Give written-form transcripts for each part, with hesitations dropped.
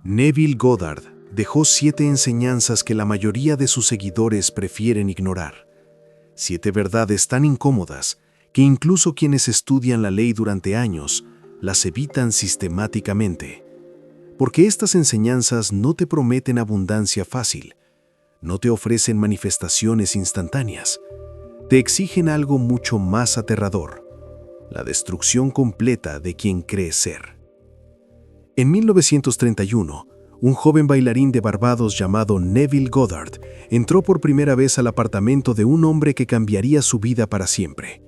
Neville Goddard dejó 7 enseñanzas que la mayoría de sus seguidores prefieren ignorar. 7 verdades tan incómodas que incluso quienes estudian la ley durante años las evitan sistemáticamente. Porque estas enseñanzas no te prometen abundancia fácil, no te ofrecen manifestaciones instantáneas, te exigen algo mucho más aterrador: la destrucción completa de quien crees ser. En 1931, un joven bailarín de Barbados llamado Neville Goddard entró por primera vez al apartamento de un hombre que cambiaría su vida para siempre.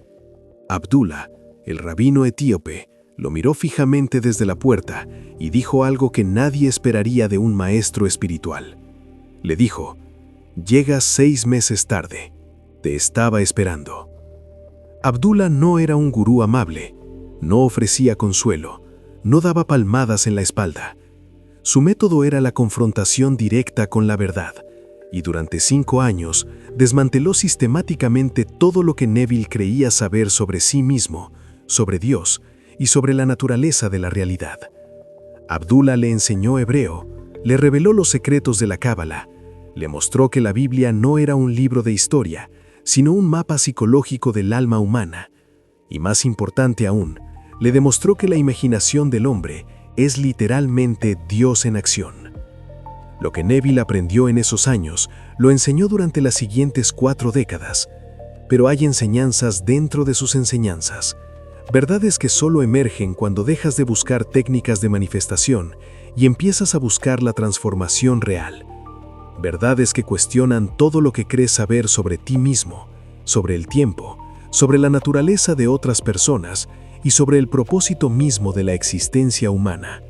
Abdullah, el rabino etíope, lo miró fijamente desde la puerta y dijo algo que nadie esperaría de un maestro espiritual. Le dijo: «Llegas 6 meses tarde. Te estaba esperando». Abdullah no era un gurú amable, no ofrecía consuelo, no daba palmadas en la espalda. Su método era la confrontación directa con la verdad, y durante 5 años desmanteló sistemáticamente todo lo que Neville creía saber sobre sí mismo, sobre Dios y sobre la naturaleza de la realidad. Abdullah le enseñó hebreo, le reveló los secretos de la Cábala, le mostró que la Biblia no era un libro de historia, sino un mapa psicológico del alma humana, y más importante aún, le demostró que la imaginación del hombre es literalmente Dios en acción. Lo que Neville aprendió en esos años lo enseñó durante las siguientes 4 décadas, pero hay enseñanzas dentro de sus enseñanzas, verdades que solo emergen cuando dejas de buscar técnicas de manifestación y empiezas a buscar la transformación real. Verdades que cuestionan todo lo que crees saber sobre ti mismo, sobre el tiempo, sobre la naturaleza de otras personas y sobre el propósito mismo de la existencia humana.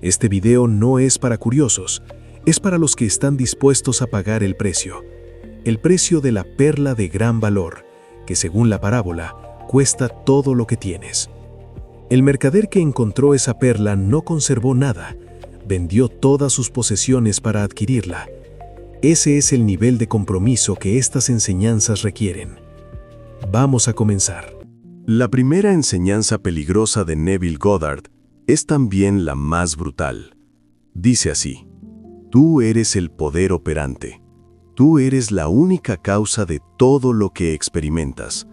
Este video no es para curiosos, es para los que están dispuestos a pagar el precio de la perla de gran valor, que según la parábola, cuesta todo lo que tienes. El mercader que encontró esa perla no conservó nada, vendió todas sus posesiones para adquirirla. Ese es el nivel de compromiso que estas enseñanzas requieren. Vamos a comenzar. La primera enseñanza peligrosa de Neville Goddard es también la más brutal. Dice así: tú eres el poder operante. Tú eres la única causa de todo lo que experimentas.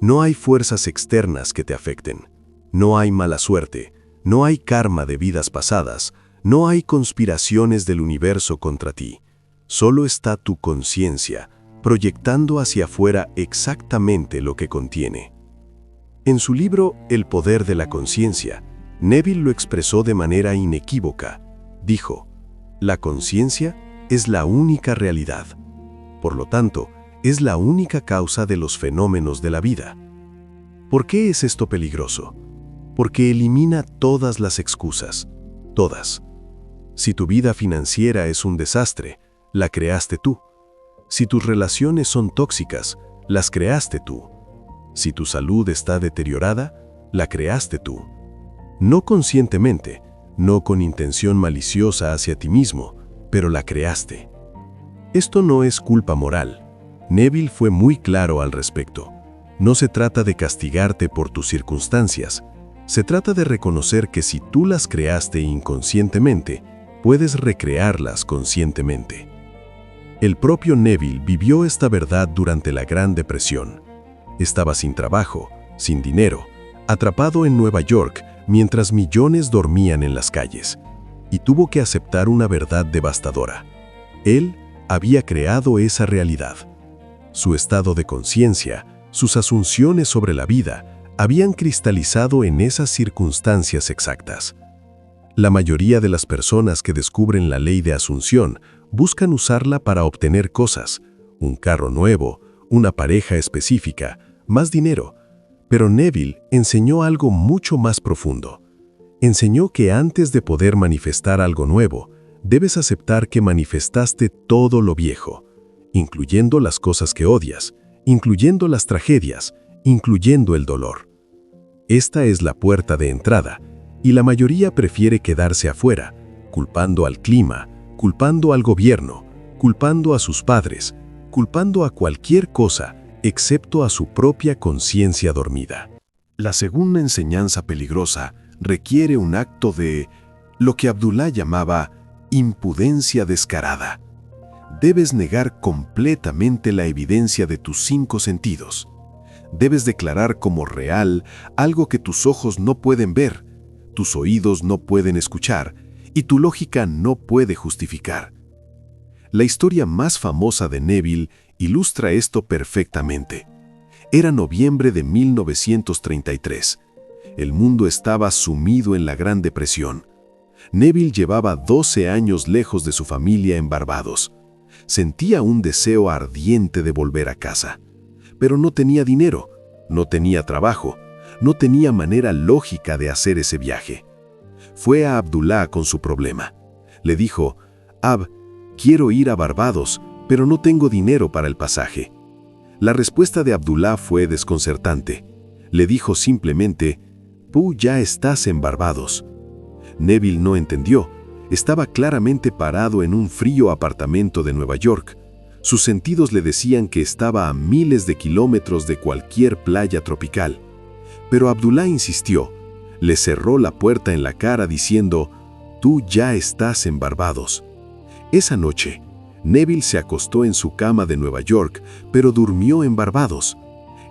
No hay fuerzas externas que te afecten. No hay mala suerte. No hay karma de vidas pasadas. No hay conspiraciones del universo contra ti. Solo está tu conciencia, proyectando hacia afuera exactamente lo que contiene. En su libro El poder de la conciencia, Neville lo expresó de manera inequívoca. Dijo: la conciencia es la única realidad. Por lo tanto, es la única causa de los fenómenos de la vida. ¿Por qué es esto peligroso? Porque elimina todas las excusas, todas. Si tu vida financiera es un desastre, la creaste tú. Si tus relaciones son tóxicas, las creaste tú. Si tu salud está deteriorada, la creaste tú. No conscientemente, no con intención maliciosa hacia ti mismo, pero la creaste. Esto no es culpa moral. Neville fue muy claro al respecto. No se trata de castigarte por tus circunstancias. Se trata de reconocer que si tú las creaste inconscientemente, puedes recrearlas conscientemente. El propio Neville vivió esta verdad durante la Gran Depresión. Estaba sin trabajo, sin dinero, atrapado en Nueva York mientras millones dormían en las calles, y tuvo que aceptar una verdad devastadora. Él había creado esa realidad. Su estado de conciencia, sus asunciones sobre la vida, habían cristalizado en esas circunstancias exactas. La mayoría de las personas que descubren la ley de asunción buscan usarla para obtener cosas: un carro nuevo, una pareja específica, más dinero. Pero Neville enseñó algo mucho más profundo. Enseñó que antes de poder manifestar algo nuevo, debes aceptar que manifestaste todo lo viejo, incluyendo las cosas que odias, incluyendo las tragedias, incluyendo el dolor. Esta es la puerta de entrada, y la mayoría prefiere quedarse afuera, culpando al clima, culpando al gobierno, culpando a sus padres, culpando a cualquier cosa, excepto a su propia conciencia dormida. La segunda enseñanza peligrosa requiere un acto de lo que Abdullah llamaba impudencia descarada. Debes negar completamente la evidencia de tus 5 sentidos. Debes declarar como real algo que tus ojos no pueden ver, tus oídos no pueden escuchar y tu lógica no puede justificar. La historia más famosa de Neville ilustra esto perfectamente. Era noviembre de 1933. El mundo estaba sumido en la Gran Depresión. Neville llevaba 12 años lejos de su familia en Barbados. Sentía un deseo ardiente de volver a casa. Pero no tenía dinero, no tenía trabajo, no tenía manera lógica de hacer ese viaje. Fue a Abdullah con su problema. Le dijo: «Ab, quiero ir a Barbados, pero no tengo dinero para el pasaje». La respuesta de Abdullah fue desconcertante. Le dijo simplemente: «Tú ya estás en Barbados». Neville no entendió. Estaba claramente parado en un frío apartamento de Nueva York. Sus sentidos le decían que estaba a miles de kilómetros de cualquier playa tropical. Pero Abdullah insistió. Le cerró la puerta en la cara diciendo: «Tú ya estás en Barbados». Esa noche, Neville se acostó en su cama de Nueva York, pero durmió en Barbados.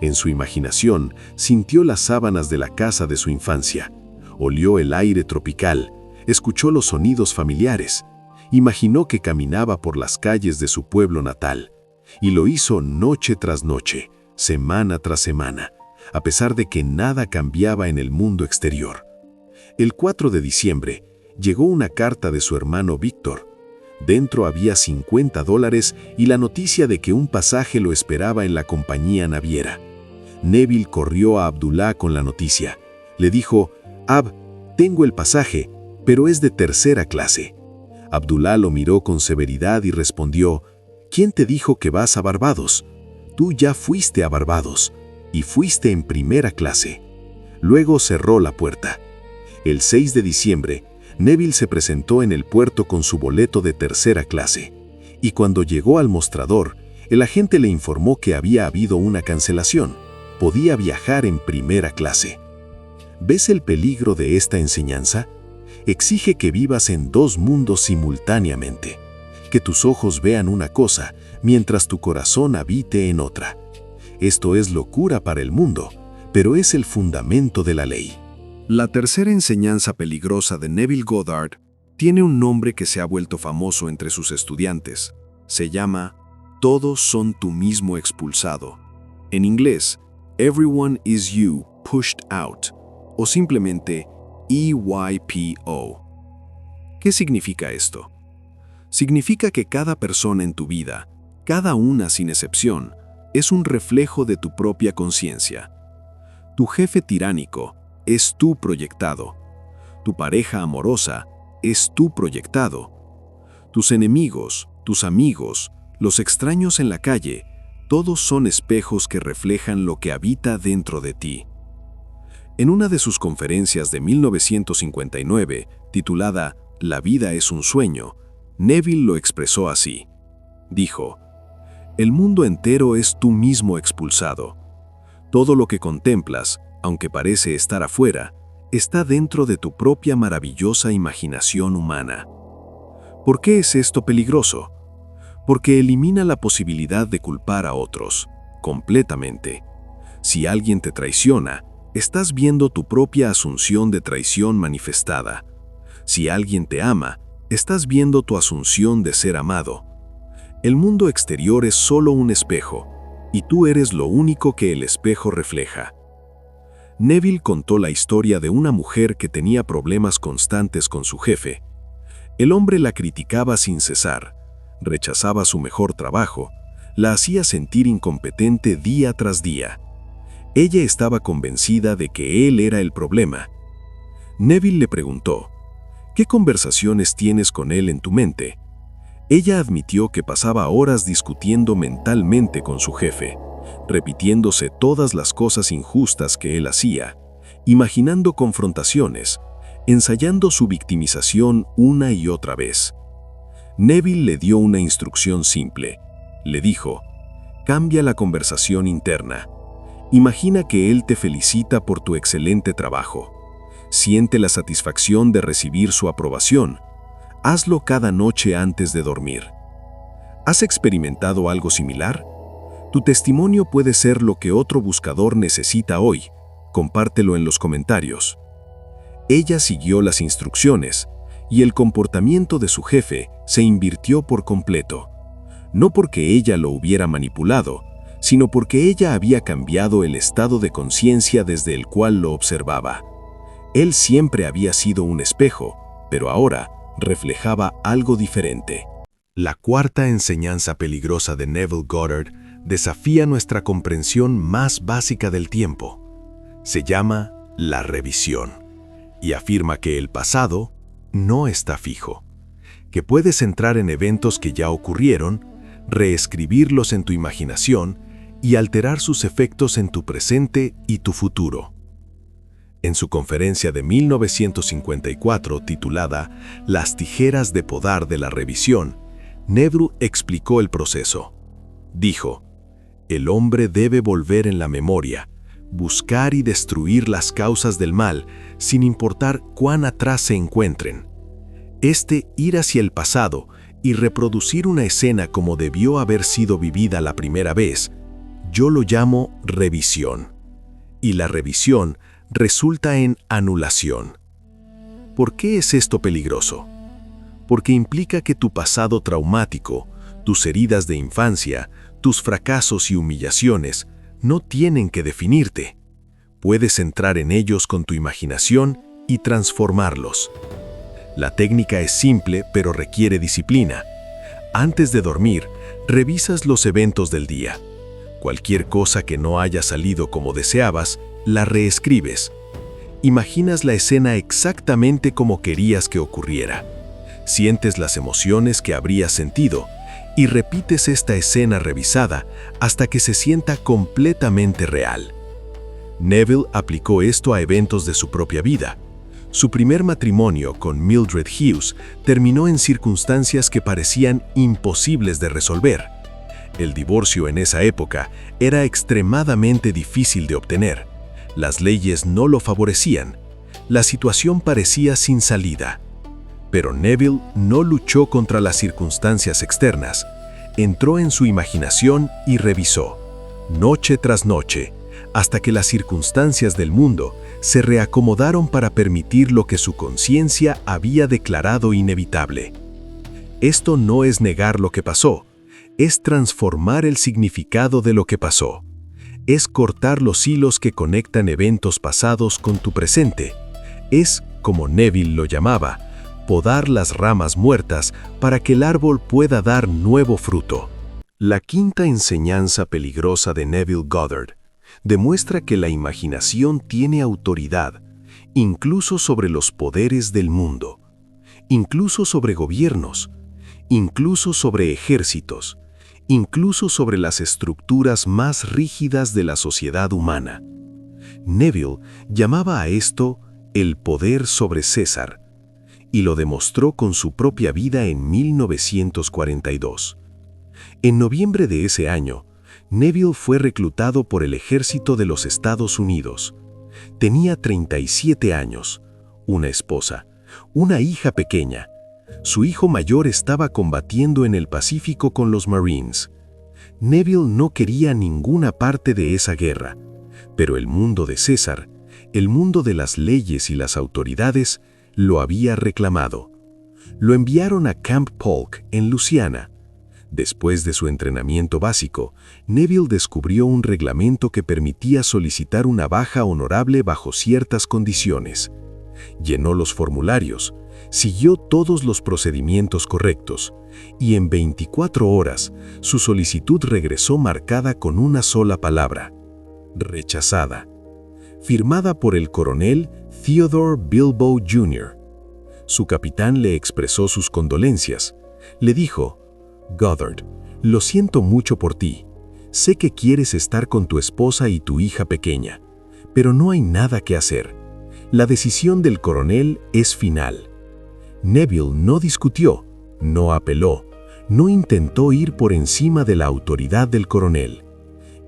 En su imaginación, sintió las sábanas de la casa de su infancia. Olió el aire tropical, escuchó los sonidos familiares. Imaginó que caminaba por las calles de su pueblo natal. Y lo hizo noche tras noche, semana tras semana, a pesar de que nada cambiaba en el mundo exterior. El 4 de diciembre, llegó una carta de su hermano Víctor. Dentro había $50 y la noticia de que un pasaje lo esperaba en la compañía naviera. Neville corrió a Abdullah con la noticia. Le dijo: «Ab, tengo el pasaje, pero es de tercera clase». Abdullah lo miró con severidad y respondió: «¿Quién te dijo que vas a Barbados? Tú ya fuiste a Barbados, y fuiste en primera clase». Luego cerró la puerta. El 6 de diciembre, Neville se presentó en el puerto con su boleto de tercera clase, y cuando llegó al mostrador, el agente le informó que había habido una cancelación. Podía viajar en primera clase. ¿Ves el peligro de esta enseñanza? Exige que vivas en 2 mundos simultáneamente, que tus ojos vean una cosa mientras tu corazón habite en otra. Esto es locura para el mundo, pero es el fundamento de la ley. La tercera enseñanza peligrosa de Neville Goddard tiene un nombre que se ha vuelto famoso entre sus estudiantes. Se llama «Todos son tú mismo expulsado». En inglés, «Everyone is you pushed out», o simplemente EYPO. ¿Qué significa esto? Significa que cada persona en tu vida, cada una sin excepción, es un reflejo de tu propia conciencia. Tu jefe tiránico es tú proyectado. Tu pareja amorosa es tú proyectado. Tus enemigos, tus amigos, los extraños en la calle, todos son espejos que reflejan lo que habita dentro de ti. En una de sus conferencias de 1959, titulada «La vida es un sueño», Neville lo expresó así. Dijo: «El mundo entero es tú mismo expulsado. Todo lo que contemplas, aunque parece estar afuera, está dentro de tu propia maravillosa imaginación humana». ¿Por qué es esto peligroso? Porque elimina la posibilidad de culpar a otros, completamente. Si alguien te traiciona, estás viendo tu propia asunción de traición manifestada. Si alguien te ama, estás viendo tu asunción de ser amado. El mundo exterior es solo un espejo, y tú eres lo único que el espejo refleja. Neville contó la historia de una mujer que tenía problemas constantes con su jefe. El hombre la criticaba sin cesar, rechazaba su mejor trabajo, la hacía sentir incompetente día tras día. Ella estaba convencida de que él era el problema. Neville le preguntó: «¿Qué conversaciones tienes con él en tu mente?». Ella admitió que pasaba horas discutiendo mentalmente con su jefe, repitiéndose todas las cosas injustas que él hacía, imaginando confrontaciones, ensayando su victimización una y otra vez. Neville le dio una instrucción simple. Le dijo: «Cambia la conversación interna. Imagina que él te felicita por tu excelente trabajo. Siente la satisfacción de recibir su aprobación. Hazlo cada noche antes de dormir. ¿Has experimentado algo similar? Tu testimonio puede ser lo que otro buscador necesita hoy. Compártelo en los comentarios. Ella siguió las instrucciones y el comportamiento de su jefe se invirtió por completo. No porque ella lo hubiera manipulado, sino porque ella había cambiado el estado de conciencia desde el cual lo observaba. Él siempre había sido un espejo, pero ahora reflejaba algo diferente. La cuarta enseñanza peligrosa de Neville Goddard desafía nuestra comprensión más básica del tiempo. Se llama la revisión y afirma que el pasado no está fijo, que puedes entrar en eventos que ya ocurrieron, reescribirlos en tu imaginación y alterar sus efectos en tu presente y tu futuro. En su conferencia de 1954 titulada Las tijeras de podar de la revisión, Neville explicó el proceso. Dijo: el hombre debe volver en la memoria, buscar y destruir las causas del mal, sin importar cuán atrás se encuentren. Ir hacia el pasado y reproducir una escena como debió haber sido vivida la primera vez, yo lo llamo revisión. Y la revisión resulta en anulación. ¿Por qué es esto peligroso? Porque implica que tu pasado traumático, tus heridas de infancia, tus fracasos y humillaciones no tienen que definirte. Puedes entrar en ellos con tu imaginación y transformarlos. La técnica es simple, pero requiere disciplina. Antes de dormir, revisas los eventos del día. Cualquier cosa que no haya salido como deseabas, la reescribes. Imaginas la escena exactamente como querías que ocurriera. Sientes las emociones que habrías sentido y repites esta escena revisada hasta que se sienta completamente real. Neville aplicó esto a eventos de su propia vida. Su primer matrimonio con Mildred Hughes terminó en circunstancias que parecían imposibles de resolver. El divorcio en esa época era extremadamente difícil de obtener. Las leyes no lo favorecían. La situación parecía sin salida. Pero Neville no luchó contra las circunstancias externas. Entró en su imaginación y revisó, noche tras noche, hasta que las circunstancias del mundo se reacomodaron para permitir lo que su conciencia había declarado inevitable. Esto no es negar lo que pasó, es transformar el significado de lo que pasó. Es cortar los hilos que conectan eventos pasados con tu presente. Es, como Neville lo llamaba, podar las ramas muertas para que el árbol pueda dar nuevo fruto. La quinta enseñanza peligrosa de Neville Goddard demuestra que la imaginación tiene autoridad, incluso sobre los poderes del mundo, incluso sobre gobiernos, incluso sobre ejércitos, incluso sobre las estructuras más rígidas de la sociedad humana. Neville llamaba a esto el poder sobre César, y lo demostró con su propia vida en 1942. En noviembre de ese año, Neville fue reclutado por el ejército de los Estados Unidos. Tenía 37 años, una esposa, una hija pequeña. Su hijo mayor estaba combatiendo en el Pacífico con los Marines. Neville no quería ninguna parte de esa guerra, pero el mundo de César, el mundo de las leyes y las autoridades, lo había reclamado. Lo enviaron a Camp Polk, en Luisiana. Después de su entrenamiento básico, Neville descubrió un reglamento que permitía solicitar una baja honorable bajo ciertas condiciones. Llenó los formularios, siguió todos los procedimientos correctos, y en 24 horas su solicitud regresó marcada con una sola palabra: rechazada, firmada por el coronel Theodore Bilbo Jr. Su capitán le expresó sus condolencias. Le dijo: Goddard, lo siento mucho por ti. Sé que quieres estar con tu esposa y tu hija pequeña, pero no hay nada que hacer. La decisión del coronel es final. Neville no discutió, no apeló, no intentó ir por encima de la autoridad del coronel.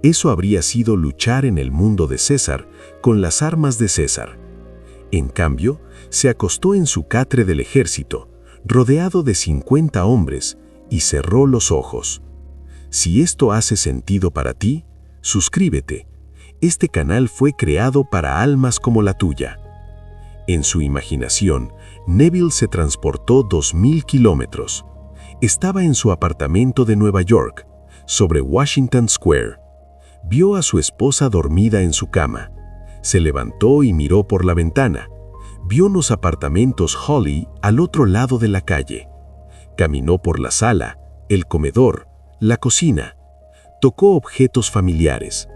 Eso habría sido luchar en el mundo de César con las armas de César. En cambio, se acostó en su catre del ejército, rodeado de 50 hombres, y cerró los ojos. Si esto hace sentido para ti, suscríbete. Este canal fue creado para almas como la tuya. En su imaginación, Neville se transportó 2000 kilómetros. Estaba en su apartamento de Nueva York, sobre Washington Square. Vio a su esposa dormida en su cama. Se levantó y miró por la ventana. Vio los apartamentos Holly al otro lado de la calle. Caminó por la sala, el comedor, la cocina. Tocó objetos familiares.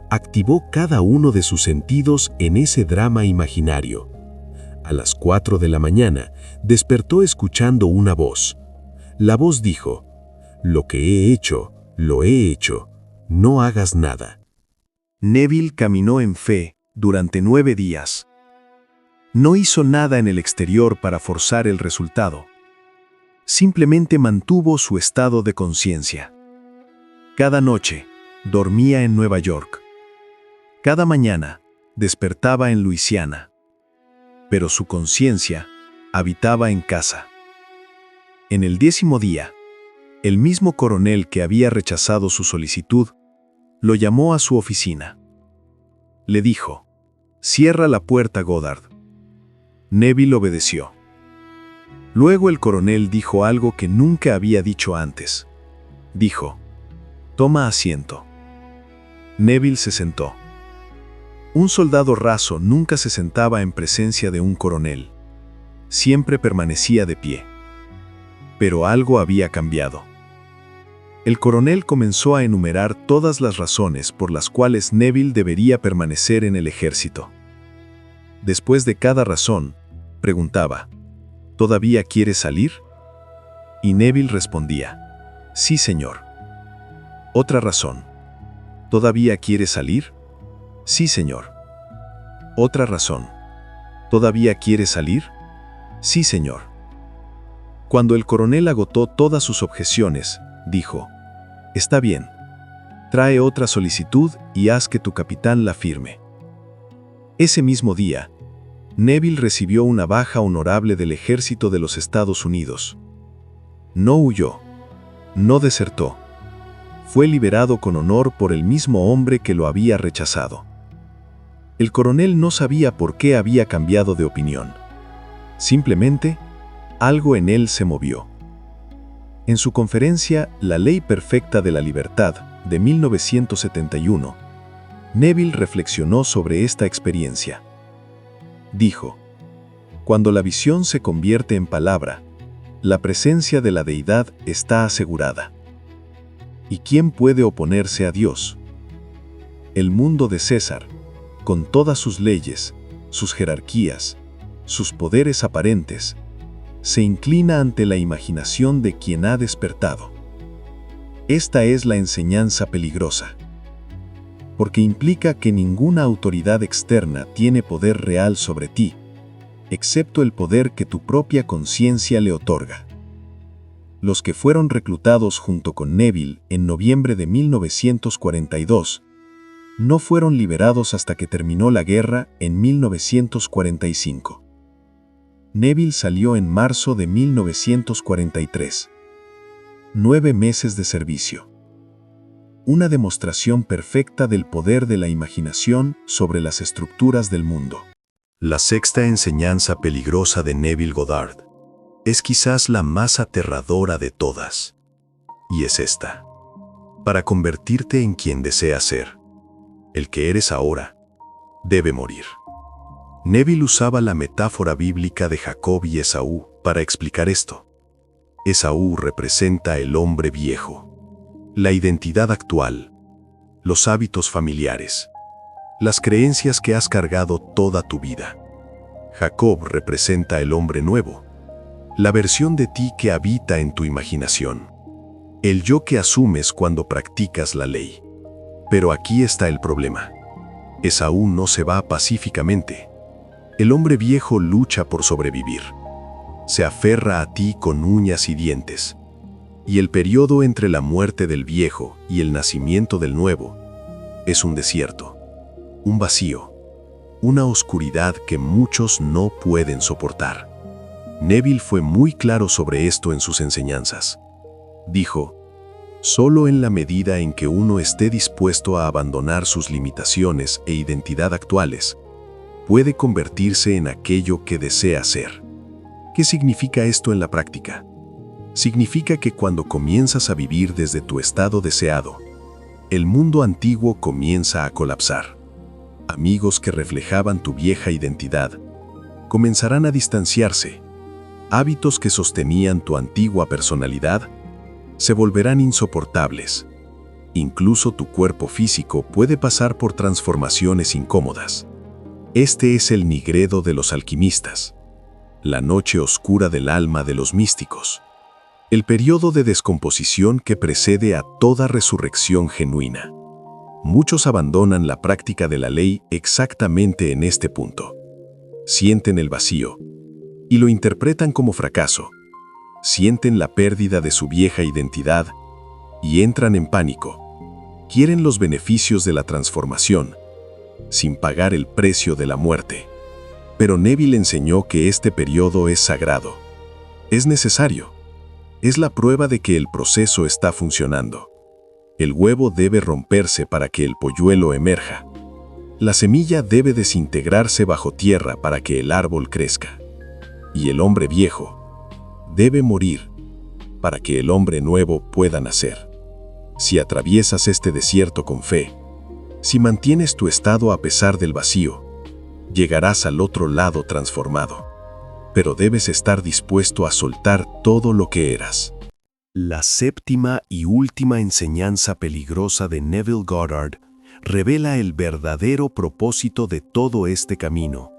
Activó cada uno de sus sentidos en ese drama imaginario. A las 4 de la mañana, despertó escuchando una voz. La voz dijo: «Lo que he hecho, lo he hecho. No hagas nada». Neville caminó en fe durante 9 días. No hizo nada en el exterior para forzar el resultado. Simplemente mantuvo su estado de conciencia. Cada noche, dormía en Nueva York. Cada mañana, despertaba en Luisiana. Pero su conciencia habitaba en casa. En el 10º día, el mismo coronel que había rechazado su solicitud lo llamó a su oficina. Le dijo: «Cierra la puerta, Goddard». Neville obedeció. Luego el coronel dijo algo que nunca había dicho antes. Dijo: «Toma asiento». Neville se sentó. Un soldado raso nunca se sentaba en presencia de un coronel. Siempre permanecía de pie. Pero algo había cambiado. El coronel comenzó a enumerar todas las razones por las cuales Neville debería permanecer en el ejército. Después de cada razón, preguntaba: «¿Todavía quieres salir?». Y Neville respondía: «Sí, señor». Otra razón: «¿Todavía quieres salir?». «Sí, señor». Otra razón: «¿Todavía quieres salir?». «Sí, señor». Cuando el coronel agotó todas sus objeciones, dijo: «Está bien. Trae otra solicitud y haz que tu capitán la firme». Ese mismo día, Neville recibió una baja honorable del ejército de los Estados Unidos. No huyó. No desertó. Fue liberado con honor por el mismo hombre que lo había rechazado. El coronel no sabía por qué había cambiado de opinión. Simplemente, algo en él se movió. En su conferencia La Ley Perfecta de la Libertad, de 1971, Neville reflexionó sobre esta experiencia. Dijo: «Cuando la visión se convierte en palabra, la presencia de la deidad está asegurada. ¿Y quién puede oponerse a Dios? El mundo de César, con todas sus leyes, sus jerarquías, sus poderes aparentes, se inclina ante la imaginación de quien ha despertado. Esta es la enseñanza peligrosa, porque implica que ninguna autoridad externa tiene poder real sobre ti, excepto el poder que tu propia conciencia le otorga». Los que fueron reclutados junto con Neville en noviembre de 1942 no fueron liberados hasta que terminó la guerra en 1945. Neville salió en marzo de 1943. 9 meses de servicio. Una demostración perfecta del poder de la imaginación sobre las estructuras del mundo. La sexta enseñanza peligrosa de Neville Goddard es quizás la más aterradora de todas. Y es esta: para convertirte en quien deseas ser, el que eres ahora debe morir. Neville usaba la metáfora bíblica de Jacob y Esaú para explicar esto. Esaú representa el hombre viejo, la identidad actual, los hábitos familiares, las creencias que has cargado toda tu vida. Jacob representa el hombre nuevo, la versión de ti que habita en tu imaginación, el yo que asumes cuando practicas la ley. Pero aquí está el problema. Esaú no se va pacíficamente. El hombre viejo lucha por sobrevivir. Se aferra a ti con uñas y dientes. Y el periodo entre la muerte del viejo y el nacimiento del nuevo es un desierto, un vacío. una oscuridad que muchos no pueden soportar. Neville fue muy claro sobre esto en sus enseñanzas. Dijo, solo en la medida en que uno esté dispuesto a abandonar sus limitaciones e identidad actuales, puede convertirse en aquello que desea ser. ¿Qué significa esto en la práctica? Significa que cuando comienzas a vivir desde tu estado deseado, el mundo antiguo comienza a colapsar. Amigos que reflejaban tu vieja identidad comenzarán a distanciarse. Hábitos que sostenían tu antigua personalidad se volverán insoportables. Incluso tu cuerpo físico puede pasar por transformaciones incómodas. Este es el nigredo de los alquimistas, la noche oscura del alma de los místicos, el periodo de descomposición que precede a toda resurrección genuina. Muchos abandonan la práctica de la ley exactamente en este punto. Sienten el vacío y lo interpretan como fracaso. Sienten la pérdida de su vieja identidad y entran en pánico. Quieren los beneficios de la transformación, sin pagar el precio de la muerte. Pero Neville enseñó que este periodo es sagrado. Es necesario. Es la prueba de que el proceso está funcionando. El huevo debe romperse para que el polluelo emerja. La semilla debe desintegrarse bajo tierra para que el árbol crezca. Y el hombre viejo debe morir para que el hombre nuevo pueda nacer. Si atraviesas este desierto con fe, si mantienes tu estado a pesar del vacío, llegarás al otro lado transformado. Pero debes estar dispuesto a soltar todo lo que eras. La séptima y última enseñanza peligrosa de Neville Goddard revela el verdadero propósito de todo este camino,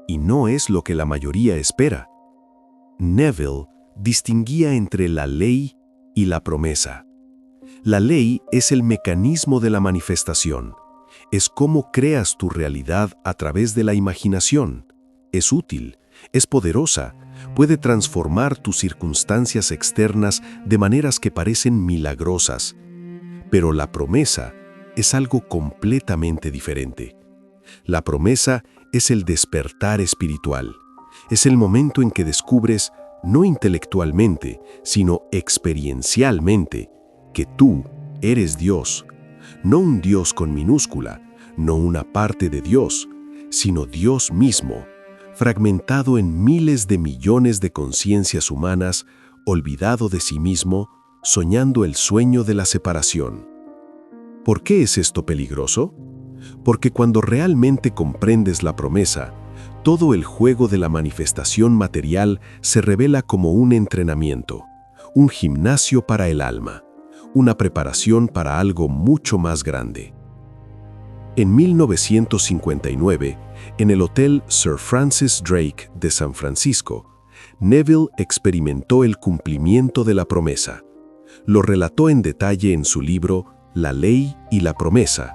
y no es lo que la mayoría espera. Neville distinguía entre la ley y la promesa. La ley es el mecanismo de la manifestación. Es cómo creas tu realidad a través de la imaginación. Es útil, es poderosa, puede transformar tus circunstancias externas de maneras que parecen milagrosas. Pero la promesa es algo completamente diferente. La promesa es el despertar espiritual. Es el momento en que descubres, no intelectualmente, sino experiencialmente, que tú eres Dios. No un Dios con minúscula, no una parte de Dios, sino Dios mismo, fragmentado en miles de millones de conciencias humanas, olvidado de sí mismo, soñando el sueño de la separación. ¿Por qué es esto peligroso? Porque cuando realmente comprendes la promesa, todo el juego de la manifestación material se revela como un entrenamiento, un gimnasio para el alma, una preparación para algo mucho más grande. En 1959, en el Hotel Sir Francis Drake de San Francisco, Neville experimentó el cumplimiento de la promesa. Lo relató en detalle en su libro La Ley y la Promesa,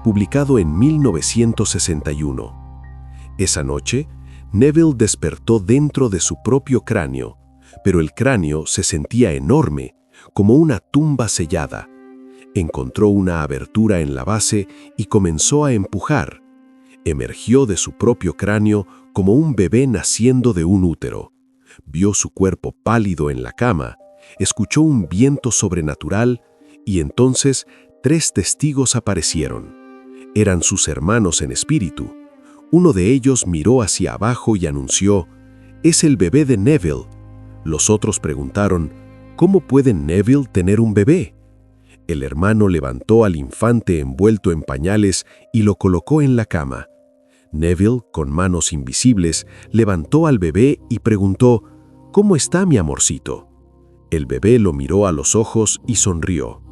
publicado en 1961. Esa noche, Neville despertó dentro de su propio cráneo, pero el cráneo se sentía enorme, como una tumba sellada. Encontró una abertura en la base y comenzó a empujar. Emergió de su propio cráneo como un bebé naciendo de un útero. Vio su cuerpo pálido en la cama, escuchó un viento sobrenatural y entonces 3 testigos aparecieron. Eran sus hermanos en espíritu. Uno de ellos miró hacia abajo y anunció, «Es el bebé de Neville». Los otros preguntaron, «¿Cómo puede Neville tener un bebé?». El hermano levantó al infante envuelto en pañales y lo colocó en la cama. Neville, con manos invisibles, levantó al bebé y preguntó, «¿Cómo está mi amorcito?». El bebé lo miró a los ojos y sonrió.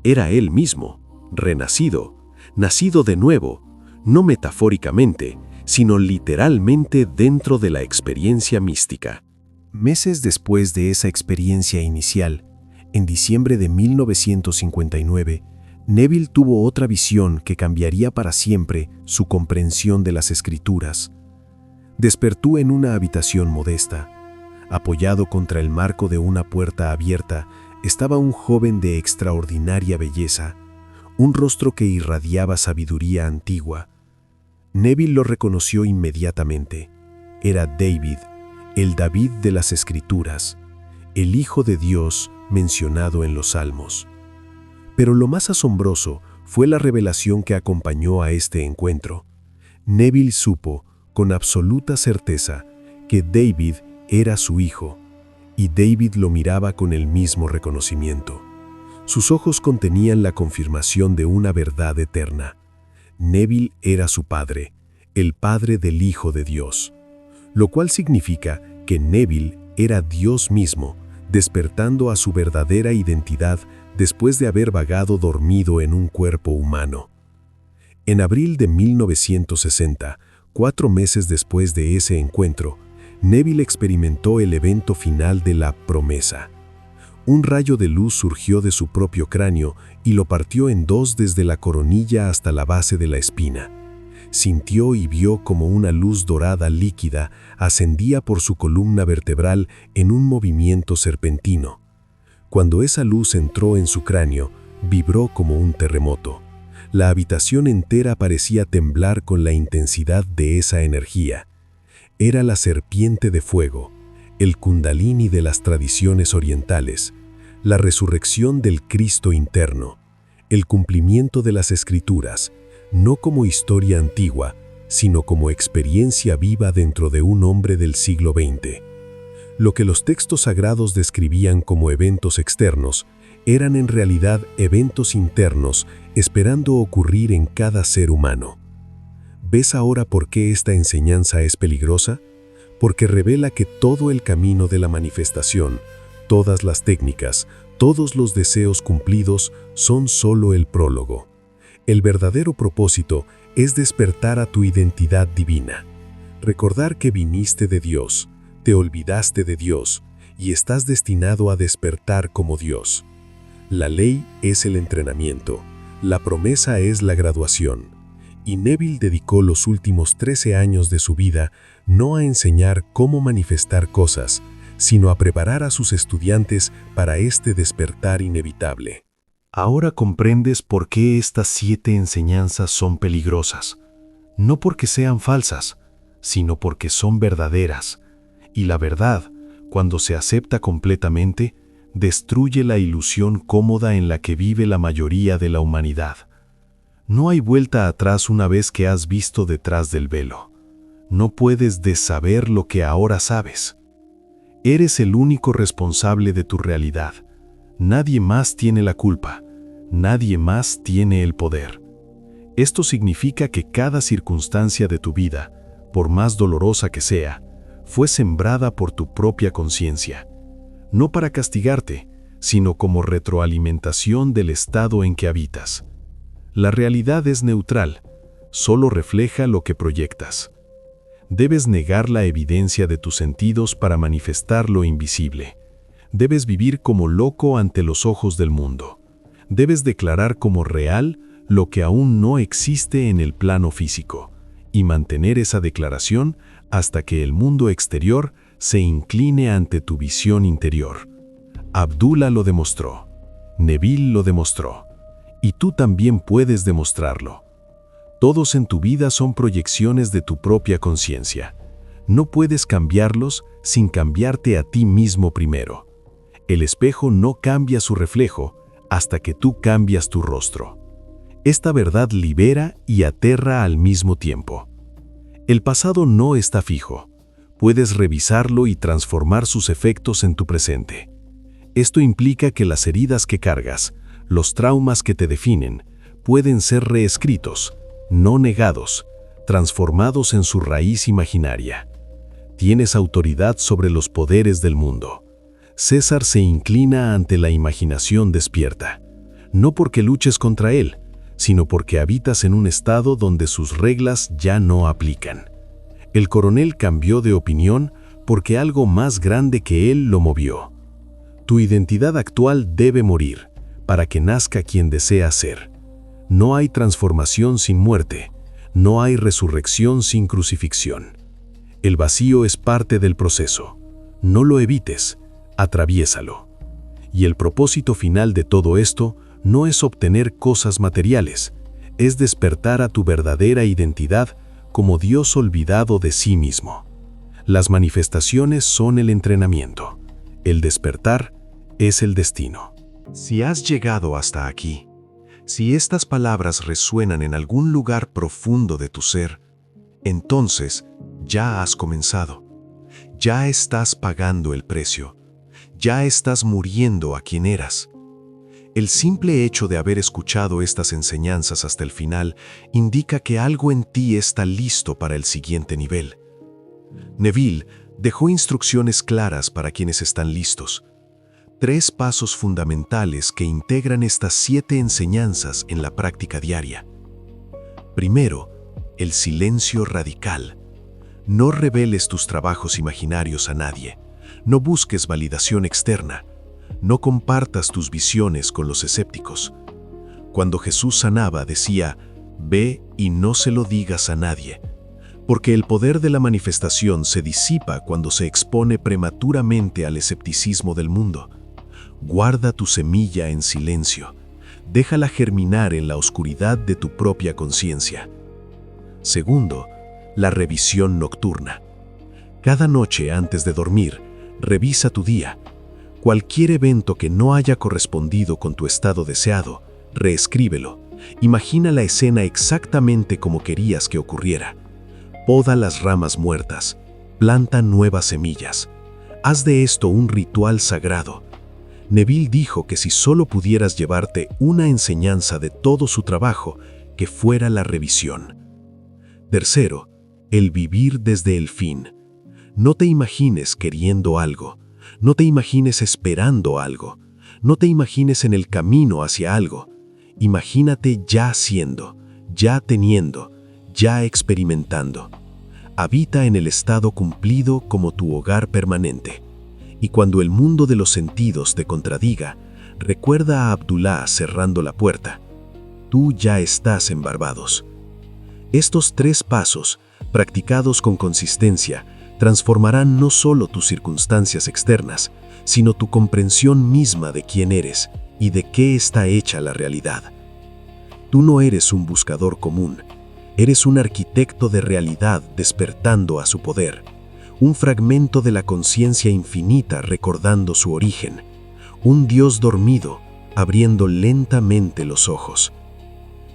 Era él mismo, renacido, nacido de nuevo, no metafóricamente, sino literalmente dentro de la experiencia mística. Meses después de esa experiencia inicial, en diciembre de 1959, Neville tuvo otra visión que cambiaría para siempre su comprensión de las Escrituras. Despertó en una habitación modesta. Apoyado contra el marco de una puerta abierta, estaba un joven de extraordinaria belleza, un rostro que irradiaba sabiduría antigua. Neville lo reconoció inmediatamente. Era David, el David de las Escrituras, el Hijo de Dios mencionado en los Salmos. Pero lo más asombroso fue la revelación que acompañó a este encuentro. Neville supo, con absoluta certeza, que David era su hijo, y David lo miraba con el mismo reconocimiento. Sus ojos contenían la confirmación de una verdad eterna. Neville era su padre, el padre del Hijo de Dios, lo cual significa que Neville era Dios mismo, despertando a su verdadera identidad después de haber vagado dormido en un cuerpo humano. En abril de 1960, 4 meses después de ese encuentro, Neville experimentó el evento final de la promesa. Un rayo de luz surgió de su propio cráneo y lo partió en dos desde la coronilla hasta la base de la espina. Sintió y vio como una luz dorada líquida ascendía por su columna vertebral en un movimiento serpentino. Cuando esa luz entró en su cráneo, vibró como un terremoto. La habitación entera parecía temblar con la intensidad de esa energía. Era la serpiente de fuego, el Kundalini de las tradiciones orientales, la resurrección del Cristo interno, el cumplimiento de las Escrituras, no como historia antigua, sino como experiencia viva dentro de un hombre del siglo XX. Lo que los textos sagrados describían como eventos externos, eran en realidad eventos internos esperando ocurrir en cada ser humano. ¿Ves ahora por qué esta enseñanza es peligrosa? Porque revela que todo el camino de la manifestación, todas las técnicas, todos los deseos cumplidos son solo el prólogo. El verdadero propósito es despertar a tu identidad divina. Recordar que viniste de Dios, te olvidaste de Dios y estás destinado a despertar como Dios. La ley es el entrenamiento, la promesa es la graduación. Y Neville dedicó los últimos 13 años de su vida no a enseñar cómo manifestar cosas, sino a preparar a sus estudiantes para este despertar inevitable. Ahora comprendes por qué estas 7 enseñanzas son peligrosas. No porque sean falsas, sino porque son verdaderas. Y la verdad, cuando se acepta completamente, destruye la ilusión cómoda en la que vive la mayoría de la humanidad. No hay vuelta atrás una vez que has visto detrás del velo. No puedes desaber lo que ahora sabes. Eres el único responsable de tu realidad. Nadie más tiene la culpa. Nadie más tiene el poder. Esto significa que cada circunstancia de tu vida, por más dolorosa que sea, fue sembrada por tu propia conciencia. No para castigarte, sino como retroalimentación del estado en que habitas. La realidad es neutral, solo refleja lo que proyectas. Debes negar la evidencia de tus sentidos para manifestar lo invisible. Debes vivir como loco ante los ojos del mundo. Debes declarar como real lo que aún no existe en el plano físico, y mantener esa declaración hasta que el mundo exterior se incline ante tu visión interior. Abdullah lo demostró. Neville lo demostró. Y tú también puedes demostrarlo. Todos en tu vida son proyecciones de tu propia conciencia. No puedes cambiarlos sin cambiarte a ti mismo primero. El espejo no cambia su reflejo hasta que tú cambias tu rostro. Esta verdad libera y aterra al mismo tiempo. El pasado no está fijo. Puedes revisarlo y transformar sus efectos en tu presente. Esto implica que las heridas que cargas, los traumas que te definen, pueden ser reescritos, no negados, transformados en su raíz imaginaria. Tienes autoridad sobre los poderes del mundo. César se inclina ante la imaginación despierta, no porque luches contra él, sino porque habitas en un estado donde sus reglas ya no aplican. El coronel cambió de opinión porque algo más grande que él lo movió. Tu identidad actual debe morir, para que nazca quien desea ser. No hay transformación sin muerte, no hay resurrección sin crucifixión. El vacío es parte del proceso. No lo evites, atraviésalo. Y el propósito final de todo esto no es obtener cosas materiales, es despertar a tu verdadera identidad como Dios olvidado de sí mismo. Las manifestaciones son el entrenamiento. El despertar es el destino. Si has llegado hasta aquí, si estas palabras resuenan en algún lugar profundo de tu ser, entonces ya has comenzado. Ya estás pagando el precio. Ya estás muriendo a quien eras. El simple hecho de haber escuchado estas enseñanzas hasta el final indica que algo en ti está listo para el siguiente nivel. Neville dejó instrucciones claras para quienes están listos. 3 pasos fundamentales que integran estas 7 enseñanzas en la práctica diaria. Primero, el silencio radical. No reveles tus trabajos imaginarios a nadie. No busques validación externa. No compartas tus visiones con los escépticos. Cuando Jesús sanaba, decía, «Ve y no se lo digas a nadie», porque el poder de la manifestación se disipa cuando se expone prematuramente al escepticismo del mundo. Guarda tu semilla en silencio. Déjala germinar en la oscuridad de tu propia conciencia. Segundo, la revisión nocturna. Cada noche antes de dormir, revisa tu día. Cualquier evento que no haya correspondido con tu estado deseado, reescríbelo. Imagina la escena exactamente como querías que ocurriera. Poda las ramas muertas. Planta nuevas semillas. Haz de esto un ritual sagrado. Neville dijo que si solo pudieras llevarte una enseñanza de todo su trabajo, que fuera la revisión. Tercero, el vivir desde el fin. No te imagines queriendo algo. No te imagines esperando algo. No te imagines en el camino hacia algo. Imagínate ya siendo, ya teniendo, ya experimentando. Habita en el estado cumplido como tu hogar permanente. Y cuando el mundo de los sentidos te contradiga, recuerda a Abdullah cerrando la puerta. Tú ya estás en Barbados. Estos 3 pasos, practicados con consistencia, transformarán no solo tus circunstancias externas, sino tu comprensión misma de quién eres y de qué está hecha la realidad. Tú no eres un buscador común, eres un arquitecto de realidad despertando a su poder, un fragmento de la conciencia infinita recordando su origen, un Dios dormido abriendo lentamente los ojos.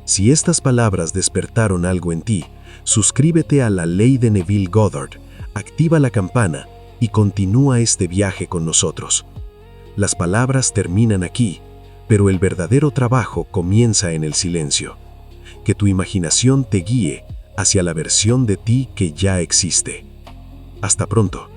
Si estas palabras despertaron algo en ti, suscríbete a la ley de Neville Goddard, activa la campana y continúa este viaje con nosotros. Las palabras terminan aquí, pero el verdadero trabajo comienza en el silencio. Que tu imaginación te guíe hacia la versión de ti que ya existe. Hasta pronto.